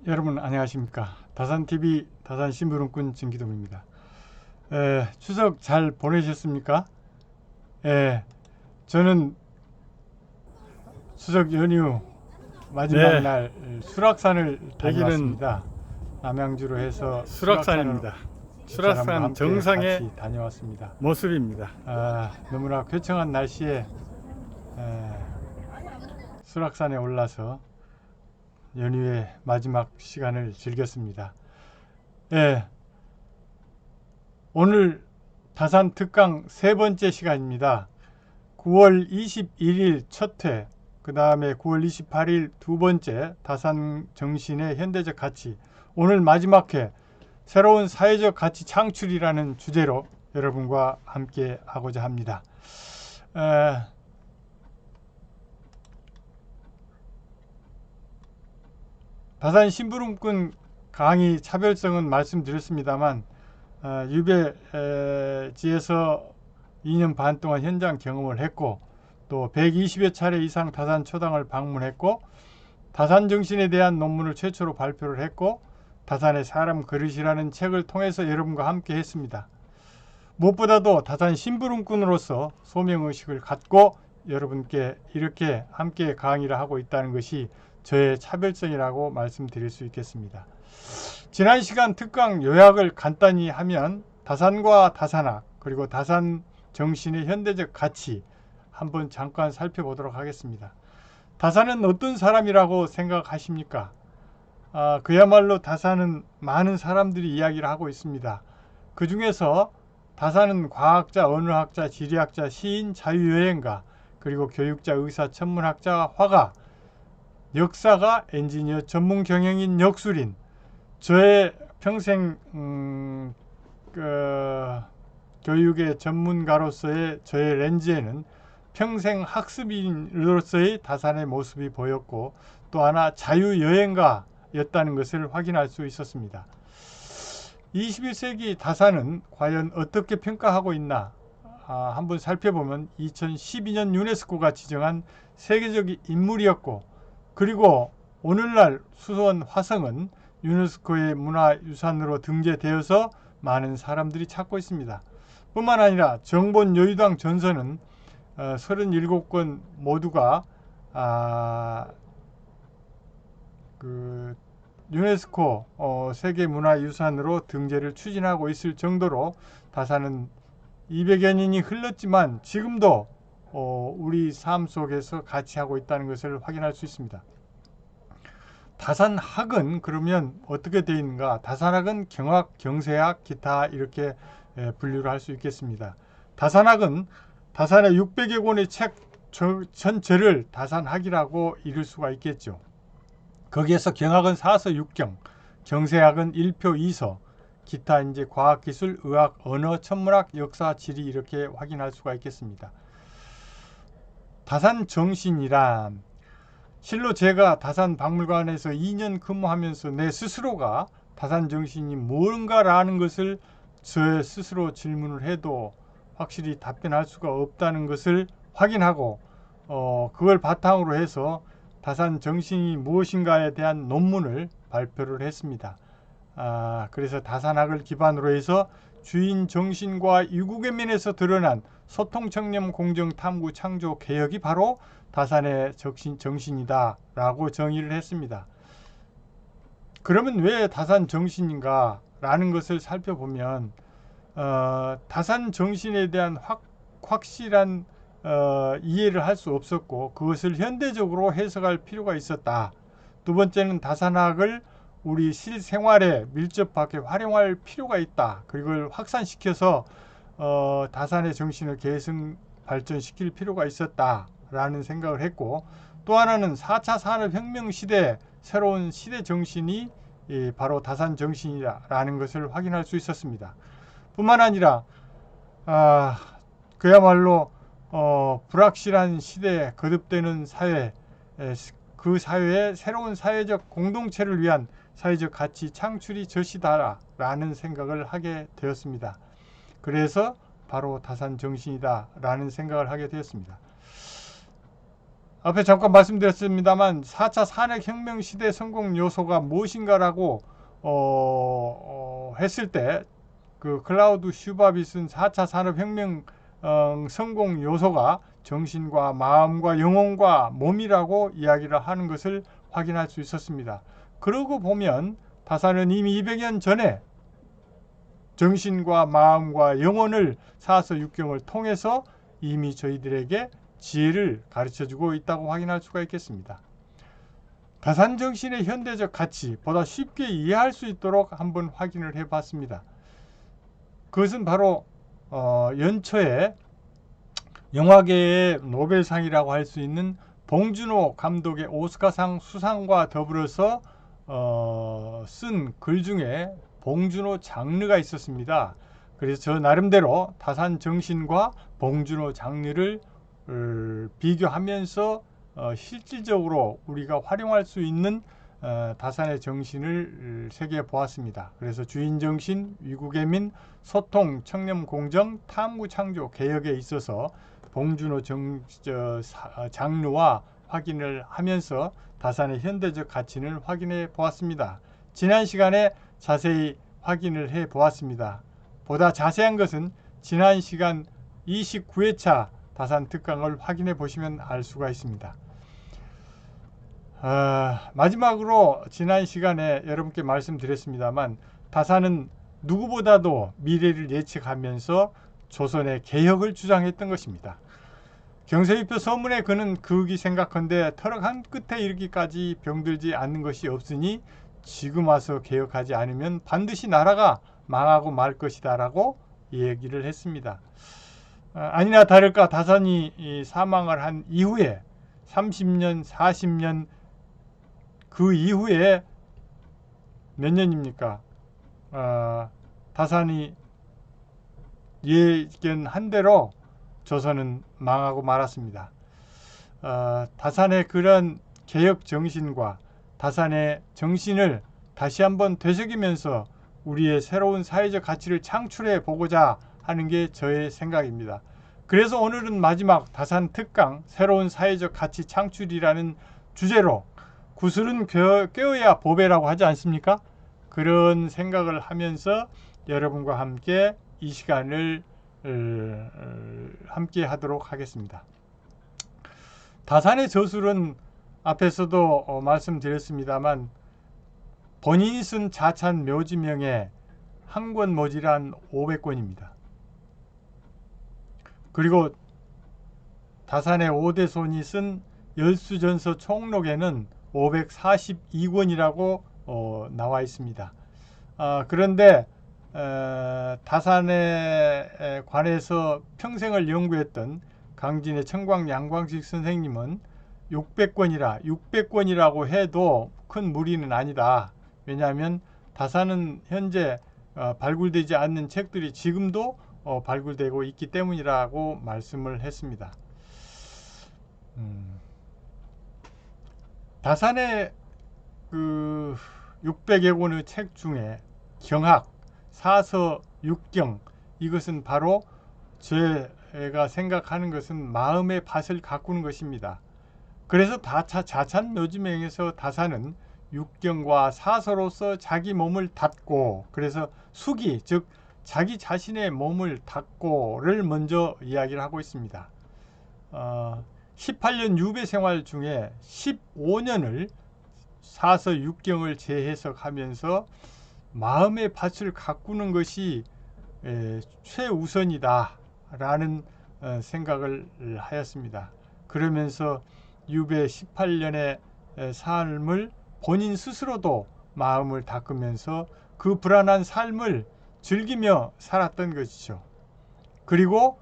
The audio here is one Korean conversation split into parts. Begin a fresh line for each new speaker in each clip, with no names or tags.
여러분 안녕하십니까. 다산TV 다산심부름꾼 진기동입니다. 추석 잘 보내셨습니까? 저는 추석 연휴 마지막
네,
날 수락산을
여기는
다녀왔습니다. 남양주로 해서
수락산입니다.
사람과
수락산
함께
정상의
같이 다녀왔습니다.
모습입니다.
너무나 괴청한 날씨에 수락산에 올라서 연휴의 마지막 시간을 즐겼습니다. 오늘 다산 특강 세 번째 시간입니다. 9월 21일 첫 회, 그 다음에 9월 28일 두 번째 다산 정신의 현대적 가치, 오늘 마지막 회, 새로운 사회적 가치 창출이라는 주제로 여러분과 함께 하고자 합니다. 다산 심부름꾼 강의 차별성은 말씀드렸습니다만 유배지에서 2년 반 동안 현장 경험을 했고 또 120여 차례 이상 다산 초당을 방문했고 다산 정신에 대한 논문을 최초로 발표를 했고 다산의 사람 그릇이라는 책을 통해서 여러분과 함께 했습니다. 무엇보다도 다산 심부름꾼으로서 소명의식을 갖고 여러분께 이렇게 함께 강의를 하고 있다는 것이 저의 차별성이라고 말씀드릴 수 있겠습니다. 지난 시간 특강 요약을 간단히 하면 다산과 다산학 그리고 다산 정신의 현대적 가치 한번 잠깐 살펴보도록 하겠습니다. 다산은 어떤 사람이라고 생각하십니까? 그야말로 다산은 많은 사람들이 이야기를 하고 있습니다. 그 중에서 다산은 과학자, 언어학자, 지리학자, 시인, 자유여행가, 그리고 교육자, 의사, 천문학자, 화가, 역사가, 엔지니어, 전문 경영인, 역술인, 저의 평생 교육의 전문가로서의 저의 렌즈에는 평생 학습인으로서의 다산의 모습이 보였고 또 하나 자유여행가였다는 것을 확인할 수 있었습니다. 21세기 다산은 과연 어떻게 평가하고 있나 한번 살펴보면 2012년 유네스코가 지정한 세계적 인물이었고 그리고 오늘날 수소원 화성은 유네스코의 문화유산으로 등재되어서 많은 사람들이 찾고 있습니다. 뿐만 아니라 정본 여의도항 전선은 37건 모두가 유네스코 세계문화유산으로 등재를 추진하고 있을 정도로 다산은 200여 년이 흘렀지만 지금도 우리 삶 속에서 같이 하고 있다는 것을 확인할 수 있습니다. 다산학은 그러면 어떻게 되어 있는가? 다산학은 경학, 경세학, 기타 이렇게 분류를 할 수 있겠습니다. 다산학은 다산의 600여 권의 책 전체를 다산학이라고 이룰 수가 있겠죠. 거기에서 경학은 4서 6경, 경세학은 1표 2서, 기타 이제 과학기술, 의학, 언어, 천문학, 역사, 지리 이렇게 확인할 수가 있겠습니다. 다산 정신이란 실로 제가 다산 박물관에서 2년 근무하면서 내 스스로가 다산 정신이 뭔가라는 것을 저 스스로 질문을 해도 확실히 답변할 수가 없다는 것을 확인하고 그걸 바탕으로 해서 다산 정신이 무엇인가에 대한 논문을 발표를 했습니다. 그래서 다산학을 기반으로 해서 주인 정신과 이국의 면에서 드러난 소통, 청렴, 공정, 탐구, 창조, 개혁이 바로 다산의 정신이다 라고 정의를 했습니다. 그러면 왜 다산 정신인가 라는 것을 살펴보면 다산 정신에 대한 확실한 이해를 할 수 없었고 그것을 현대적으로 해석할 필요가 있었다. 두 번째는 다산학을 우리 실생활에 밀접하게 활용할 필요가 있다. 그걸 확산시켜서 다산의 정신을 계승 발전시킬 필요가 있었다라는 생각을 했고 또 하나는 4차 산업혁명 시대 새로운 시대 정신이 바로 다산 정신이라는 것을 확인할 수 있었습니다. 뿐만 아니라 그야말로 불확실한 시대에 거듭되는 사회, 그 사회의 새로운 사회적 공동체를 위한 사회적 가치 창출이 절시다라는 생각을 하게 되었습니다. 그래서 바로 다산 정신이다라는 생각을 하게 되었습니다. 앞에 잠깐 말씀드렸습니다만 4차 산업혁명 시대 성공 요소가 무엇인가라고 했을 때 그 클라우드 슈밥이 쓴 4차 산업혁명 성공 요소가 정신과 마음과 영혼과 몸이라고 이야기를 하는 것을 확인할 수 있었습니다. 그러고 보면 다산은 이미 200년 전에 정신과 마음과 영혼을 사서 육경을 통해서 이미 저희들에게 지혜를 가르쳐주고 있다고 확인할 수가 있겠습니다. 다산정신의 현대적 가치 보다 쉽게 이해할 수 있도록 한번 확인을 해봤습니다. 그것은 바로 연초에 영화계의 노벨상이라고 할 수 있는 봉준호 감독의 오스카상 수상과 더불어서 쓴 글 중에 봉준호 장르가 있었습니다. 그래서 저 나름대로 다산 정신과 봉준호 장르를 비교하면서 실질적으로 우리가 활용할 수 있는 다산의 정신을 새겨 보았습니다. 그래서 주인정신, 위국애민, 소통, 청렴, 공정, 탐구, 창조, 개혁에 있어서 봉준호 장르와 확인을 하면서 다산의 현대적 가치를 확인해 보았습니다. 지난 시간에 자세히 확인을 해 보았습니다. 보다 자세한 것은 지난 시간 29회차 다산 특강을 확인해 보시면 알 수가 있습니다. 마지막으로 지난 시간에 여러분께 말씀드렸습니다만 다산은 누구보다도 미래를 예측하면서 조선의 개혁을 주장했던 것입니다. 경세위표 서문에 그는 그기 생각한데 터럭 한 끝에 이르기까지 병들지 않는 것이 없으니 지금 와서 개혁하지 않으면 반드시 나라가 망하고 말 것이다 라고 얘기를 했습니다. 아니나 다를까 다산이 사망을 한 이후에 30년, 40년 그 이후에 몇 년입니까? 다산이 예견한 대로 조선은 망하고 말았습니다. 다산의 그런 개혁 정신과 다산의 정신을 다시 한번 되새기면서 우리의 새로운 사회적 가치를 창출해 보고자 하는 게 저의 생각입니다. 그래서 오늘은 마지막 다산 특강 새로운 사회적 가치 창출이라는 주제로 구슬은 꿰어야 보배라고 하지 않습니까? 그런 생각을 하면서 여러분과 함께 이 시간을 함께 하도록 하겠습니다. 다산의 저술은 앞에서도 말씀드렸습니다만 본인이 쓴 자찬 묘지명에 한 권 모자란 500권입니다. 그리고 다산의 5대손이 쓴 열수전서 총록에는 542권이라고 나와 있습니다. 그런데 다산에 관해서 평생을 연구했던 강진의 청광 양광식 선생님은 600권이라고 해도 큰 무리는 아니다. 왜냐하면 다산은 현재 발굴되지 않는 책들이 지금도 발굴되고 있기 때문이라고 말씀을 했습니다. 다산의 그 600여 권의 책 중에 경학, 사서, 육경 이것은 바로 제가 생각하는 것은 마음의 밭을 가꾸는 것입니다. 그래서 자찬 묘지명에서 다산은 육경과 사서로서 자기 몸을 닫고 그래서 숙이 즉 자기 자신의 몸을 닫고를 먼저 이야기를 하고 있습니다. 18년 유배 생활 중에 15년을 사서 육경을 재해석하면서 마음의 밭을 가꾸는 것이 최우선이다 라는 생각을 하였습니다. 그러면서 유배 18년의 삶을 본인 스스로도 마음을 닦으면서 그 불안한 삶을 즐기며 살았던 것이죠. 그리고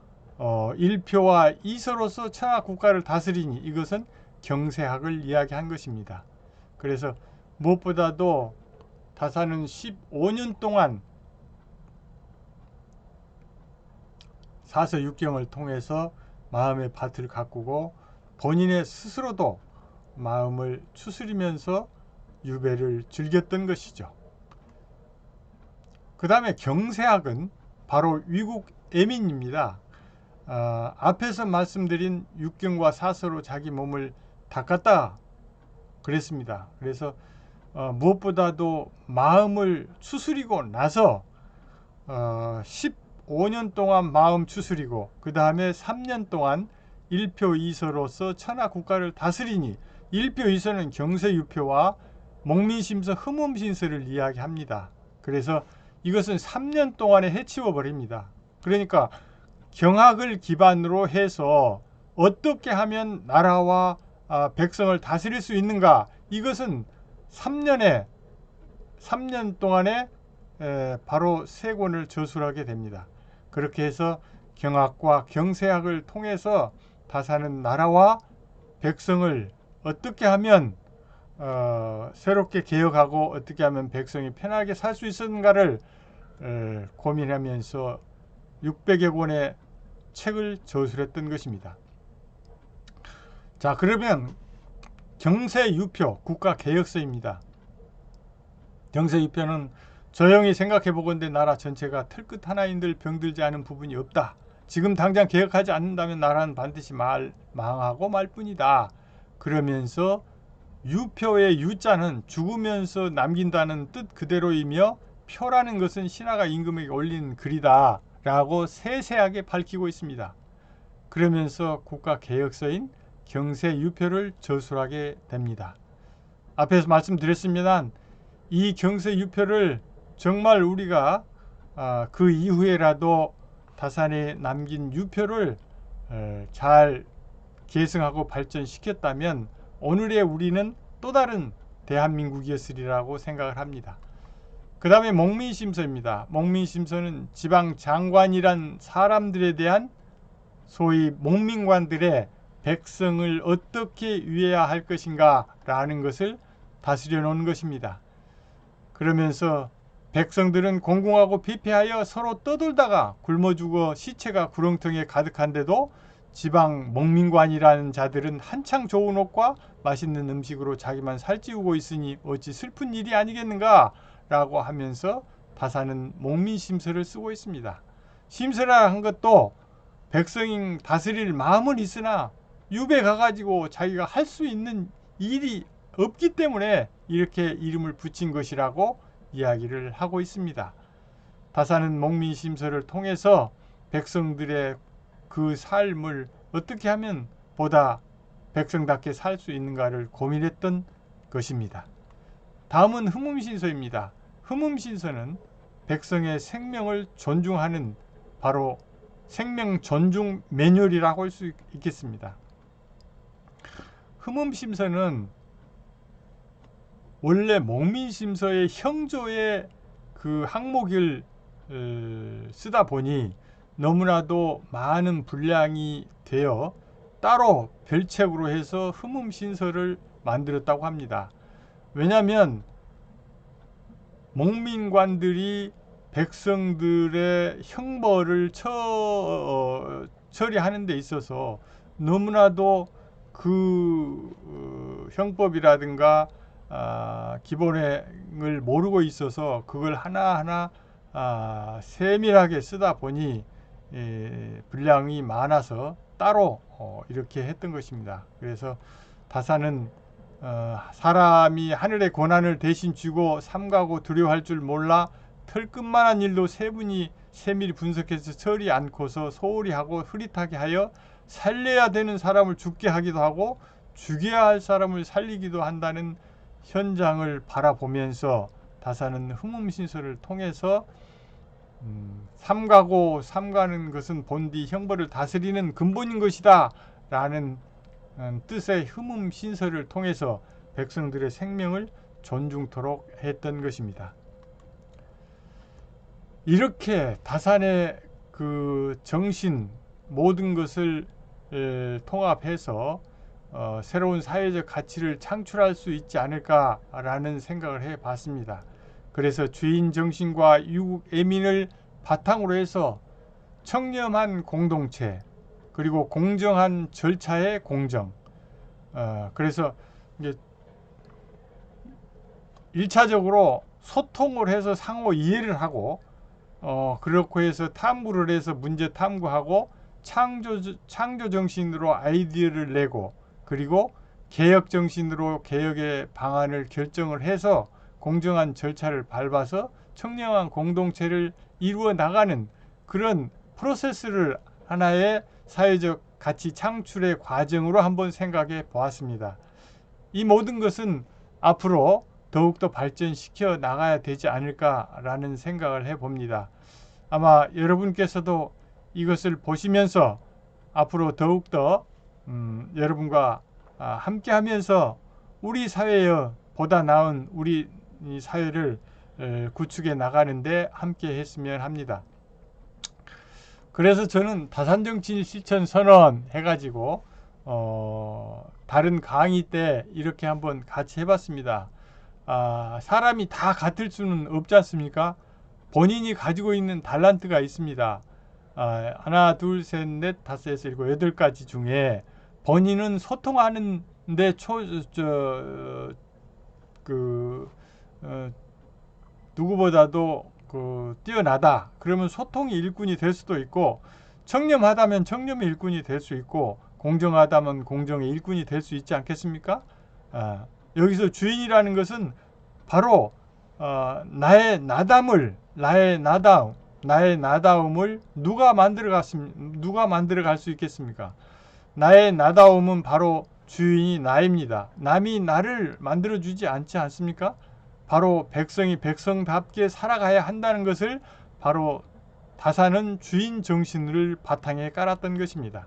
일표와 이서로서 천하 국가를 다스리니 이것은 경세학을 이야기한 것입니다. 그래서 무엇보다도 다산은 15년 동안 사서 육경을 통해서 마음의 밭을 가꾸고 본인의 스스로도 마음을 추스리면서 유배를 즐겼던 것이죠. 그 다음에 경세학은 바로 위국 애민입니다. 앞에서 말씀드린 육경과 사서로 자기 몸을 닦았다 그랬습니다. 그래서 무엇보다도 마음을 추스리고 나서 15년 동안 마음 추스리고 그 다음에 3년 동안 일표이서로서 천하 국가를 다스리니, 일표이서는 경세유표와 목민심서 흠음신서를 이야기합니다. 그래서 이것은 3년 동안에 해치워 버립니다. 그러니까 경학을 기반으로 해서 어떻게 하면 나라와 백성을 다스릴 수 있는가, 이것은 3년 동안에 바로 세 권을 저술하게 됩니다. 그렇게 해서 경학과 경세학을 통해서 다사는 나라와 백성을 어떻게 하면 새롭게 개혁하고 어떻게 하면 백성이 편하게 살 수 있었는가를 고민하면서 600여 권의 책을 저술했던 것입니다. 자, 그러면 경세유표 국가개혁서입니다. 경세유표는 조용히 생각해 보건대 나라 전체가 털끝 하나인들 병들지 않은 부분이 없다. 지금 당장 개혁하지 않는다면 나라는 반드시 망하고 말 뿐이다. 그러면서 유표의 유자는 죽으면서 남긴다는 뜻 그대로이며 표라는 것은 신하가 임금에게 올린 글이다 라고 세세하게 밝히고 있습니다. 그러면서 국가개혁서인 경세유표를 저술하게 됩니다. 앞에서 말씀드렸습니다만 이 경세유표를 정말 우리가 그 이후에라도 다산에 남긴 유표를 잘 계승하고 발전시켰다면 오늘의 우리는 또 다른 대한민국이었으리라고 생각을 합니다. 그 다음에 목민심서입니다. 목민심서는 지방 장관이란 사람들에 대한 소위 목민관들의 백성을 어떻게 위해야 할 것인가 라는 것을 다스려 놓은 것입니다. 그러면서 백성들은 공공하고 피폐하여 서로 떠돌다가 굶어 죽어 시체가 구렁텅이에 가득한데도 지방 목민관이라는 자들은 한창 좋은 옷과 맛있는 음식으로 자기만 살찌우고 있으니 어찌 슬픈 일이 아니겠는가 라고 하면서 다사는 목민심서를 쓰고 있습니다. 심서라 한 것도 백성이 다스릴 마음은 있으나 유배 가가지고 자기가 할 수 있는 일이 없기 때문에 이렇게 이름을 붙인 것이라고 이야기를 하고 있습니다. 다사는 목민심서를 통해서 백성들의 그 삶을 어떻게 하면 보다 백성답게 살 수 있는가를 고민했던 것입니다. 다음은 흠음신서입니다. 흠음신서는 백성의 생명을 존중하는 바로 생명 존중 매뉴얼이라고 할 수 있겠습니다. 흠음심서는 원래 목민심서의 형조의 그 항목을 쓰다 보니 너무나도 많은 분량이 되어 따로 별책으로 해서 흠음신서를 만들었다고 합니다. 왜냐하면 목민관들이 백성들의 형벌을 처리하는 데 있어서 너무나도 그 형법이라든가 기본을 모르고 있어서 그걸 하나하나 세밀하게 쓰다 보니 분량이 많아서 따로 이렇게 했던 것입니다. 그래서 다사는 사람이 하늘의 고난을 대신 쥐고 삼가고 두려워할 줄 몰라 털끝만한 일도 세밀히 분석해서 처리 않고서 소홀히 하고 흐릿하게 하여 살려야 되는 사람을 죽게 하기도 하고 죽여야 할 사람을 살리기도 한다는 현장을 바라보면서 다사는 흠음신서를 통해서 삼가는 것은 본디 형벌을 다스리는 근본인 것이다 라는 뜻의 흠음신서를 통해서 백성들의 생명을 존중토록 했던 것입니다. 이렇게 다산의 그 정신 모든 것을 통합해서 새로운 사회적 가치를 창출할 수 있지 않을까라는 생각을 해봤습니다. 그래서 주인 정신과 유국 애민을 바탕으로 해서 청렴한 공동체 그리고 공정한 절차의 공정, 그래서 이제 1차적으로 소통을 해서 상호 이해를 하고 그렇고 해서 탐구를 해서 문제 탐구하고 창조 정신으로 아이디어를 내고 그리고 개혁 정신으로 개혁의 방안을 결정을 해서 공정한 절차를 밟아서 청렴한 공동체를 이루어 나가는 그런 프로세스를 하나의 사회적 가치 창출의 과정으로 한번 생각해 보았습니다. 이 모든 것은 앞으로 더욱더 발전시켜 나가야 되지 않을까라는 생각을 해봅니다. 아마 여러분께서도 이것을 보시면서 앞으로 더욱더 여러분과 함께 하면서 우리 사회의 보다 나은 우리 사회를 구축해 나가는데 함께 했으면 합니다. 그래서 저는 다산정치 실천 선언 해가지고 다른 강의 때 이렇게 한번 같이 해봤습니다. 사람이 다 같을 수는 없지 않습니까? 본인이 가지고 있는 달란트가 있습니다. 하나, 둘, 셋, 넷, 다섯, 여섯, 일곱, 여덟 가지 중에 본인은 소통하는데 누구보다도 뛰어나다. 그러면 소통이 일꾼이 될 수도 있고, 청렴하다면 청렴의 일꾼이 될 수 있고, 공정하다면 공정의 일꾼이 될 수 있지 않겠습니까? 여기서 주인이라는 것은 바로 나의 나다움을 누가 만들어 갈 수 있겠습니까? 나의 나다움은 바로 주인이 나입니다. 남이 나를 만들어 주지 않지 않습니까? 바로 백성이 백성답게 살아가야 한다는 것을 바로 다산은 주인 정신을 바탕에 깔았던 것입니다.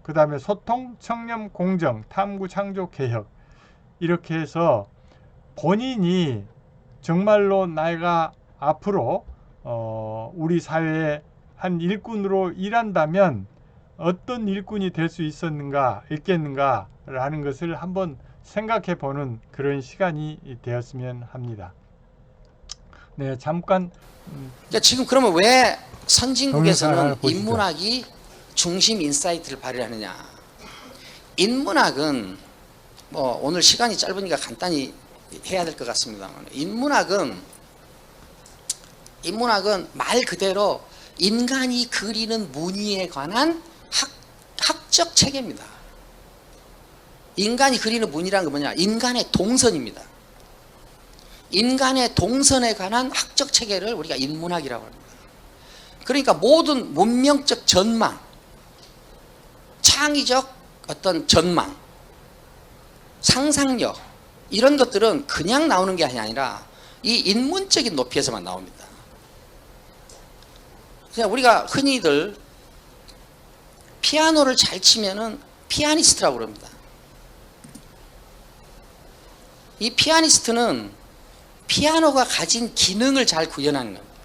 그 다음에 소통, 청렴, 공정, 탐구, 창조, 개혁, 이렇게 해서 본인이 정말로 내가 앞으로 우리 사회의 한 일꾼으로 일한다면 어떤 일꾼이 될 수 있겠는가 라는 것을 한번 생각해 보는 그런 시간이 되었으면 합니다. 네, 잠깐.
그러니까 지금 그러면 왜 선진국에서는 인문학이 중심 인사이트를 발휘하느냐? 인문학은 뭐 오늘 시간이 짧으니까 간단히 해야 될 것 같습니다만, 인문학은 말 그대로 인간이 그리는 무늬에 관한 학적 체계입니다. 인간이 그리는 무늬란 게 뭐냐? 인간의 동선입니다. 인간의 동선에 관한 학적 체계를 우리가 인문학이라고 합니다. 그러니까 모든 문명적 전망, 창의적 어떤 전망, 상상력, 이런 것들은 그냥 나오는 게 아니라 이 인문적인 높이에서만 나옵니다. 그냥 우리가 흔히들 피아노를 잘 치면은 피아니스트라고 그럽니다. 이 피아니스트는 피아노가 가진 기능을 잘 구현하는 겁니다.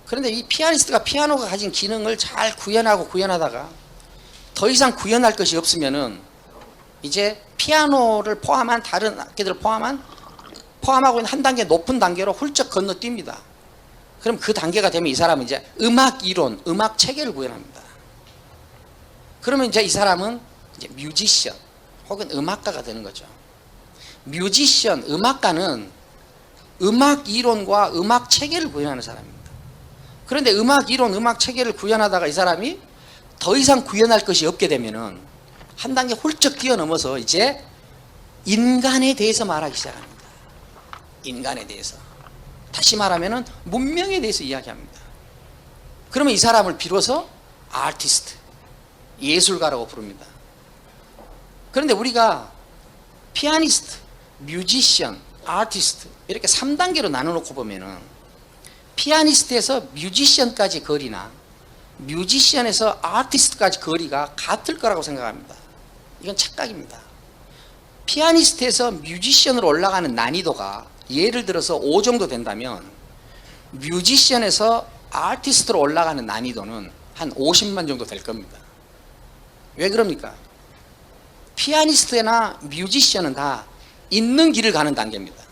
그런데 이 피아니스트가 피아노가 가진 기능을 잘 구현하다가 더 이상 구현할 것이 없으면은 이제 피아노를 포함한 다른 악기들을 포함하고 있는 한 단계 높은 단계로 훌쩍 건너뜁니다. 그럼 그 단계가 되면 이 사람은 이제 음악 이론, 음악 체계를 구현합니다. 그러면 이제 이 사람은 이제 뮤지션 혹은 음악가가 되는 거죠. 뮤지션, 음악가는 음악 이론과 음악 체계를 구현하는 사람입니다. 그런데 음악 이론, 음악 체계를 구현하다가 이 사람이 더 이상 구현할 것이 없게 되면은 한 단계 훌쩍 뛰어넘어서 이제 인간에 대해서 말하기 시작합니다. 인간에 대해서. 다시 말하면은 문명에 대해서 이야기합니다. 그러면 이 사람을 비로소 아티스트, 예술가라고 부릅니다. 그런데 우리가 피아니스트, 뮤지션, 아티스트 이렇게 3단계로 나눠놓고 보면은 피아니스트에서 뮤지션까지 거리나 뮤지션에서 아티스트까지 거리가 같을 거라고 생각합니다. 이건 착각입니다. 피아니스트에서 뮤지션으로 올라가는 난이도가 예를 들어서 5 정도 된다면 뮤지션에서 아티스트로 올라가는 난이도는 한 50만 정도 될 겁니다. 왜 그럽니까? 피아니스트나 뮤지션은 다 있는 길을 가는 단계입니다.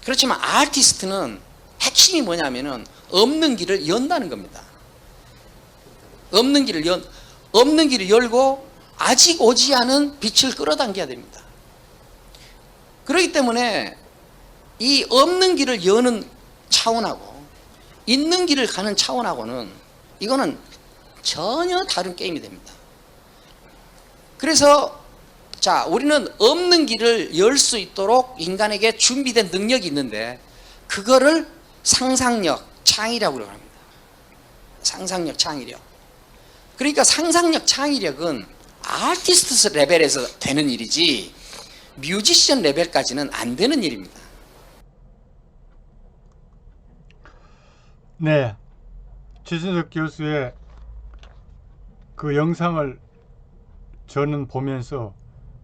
그렇지만 아티스트는 핵심이 뭐냐면은 없는 길을 연다는 겁니다. 없는 길을 열고 아직 오지 않은 빛을 끌어당겨야 됩니다. 그렇기 때문에 이 없는 길을 여는 차원하고 있는 길을 가는 차원하고는 이거는 전혀 다른 게임이 됩니다. 그래서 자, 우리는 없는 길을 열 수 있도록 인간에게 준비된 능력이 있는데 그거를 상상력, 창의력으로 합니다. 상상력, 창의력. 그러니까 상상력, 창의력은 아티스트 레벨에서 되는 일이지 뮤지션 레벨까지는 안 되는 일입니다.
네, 최순석 교수의 그 영상을 저는 보면서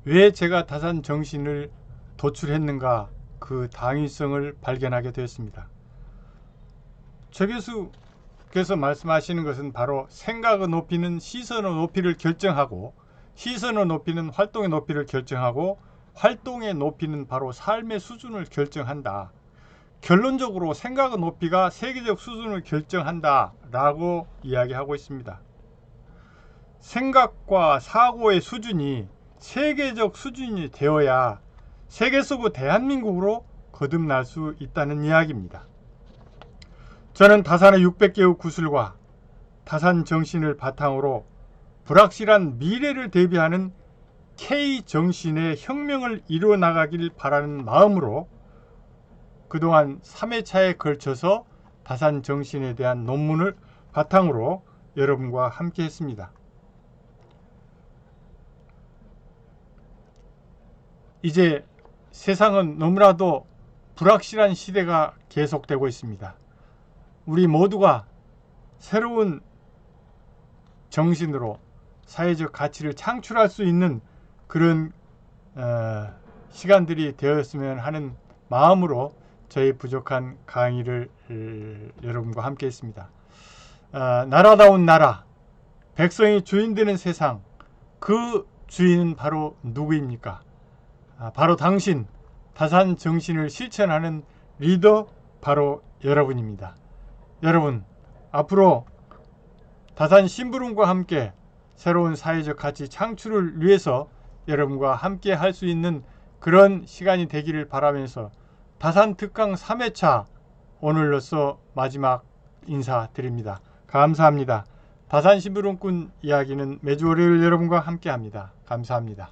왜 제가 다산 정신을 도출했는가 그 당위성을 발견하게 되었습니다. 최 교수께서 말씀하시는 것은 바로 생각의 높이는 시선의 높이를 결정하고 시선의 높이는 활동의 높이를 결정하고 활동의 높이는 바로 삶의 수준을 결정한다. 결론적으로 생각의 높이가 세계적 수준을 결정한다 라고 이야기하고 있습니다. 생각과 사고의 수준이 세계적 수준이 되어야 세계 속의 대한민국으로 거듭날 수 있다는 이야기입니다. 저는 다산의 600개의 구슬과 다산 정신을 바탕으로 불확실한 미래를 대비하는 K정신의 혁명을 이루어 나가길 바라는 마음으로 그동안 3회차에 걸쳐서 다산 정신에 대한 논문을 바탕으로 여러분과 함께 했습니다. 이제 세상은 너무나도 불확실한 시대가 계속되고 있습니다. 우리 모두가 새로운 정신으로 사회적 가치를 창출할 수 있는 그런 시간들이 되었으면 하는 마음으로 저희 부족한 강의를 여러분과 함께 했습니다. 나라다운 나라, 백성이 주인 되는 세상, 그 주인은 바로 누구입니까? 바로 당신, 다산 정신을 실천하는 리더 바로 여러분입니다. 여러분, 앞으로 다산 심부름과 함께 새로운 사회적 가치 창출을 위해서 여러분과 함께 할 수 있는 그런 시간이 되기를 바라면서 다산 특강 3회차 오늘로써 마지막 인사드립니다. 감사합니다. 다산 심부름꾼 이야기는 매주 월요일 여러분과 함께 합니다. 감사합니다.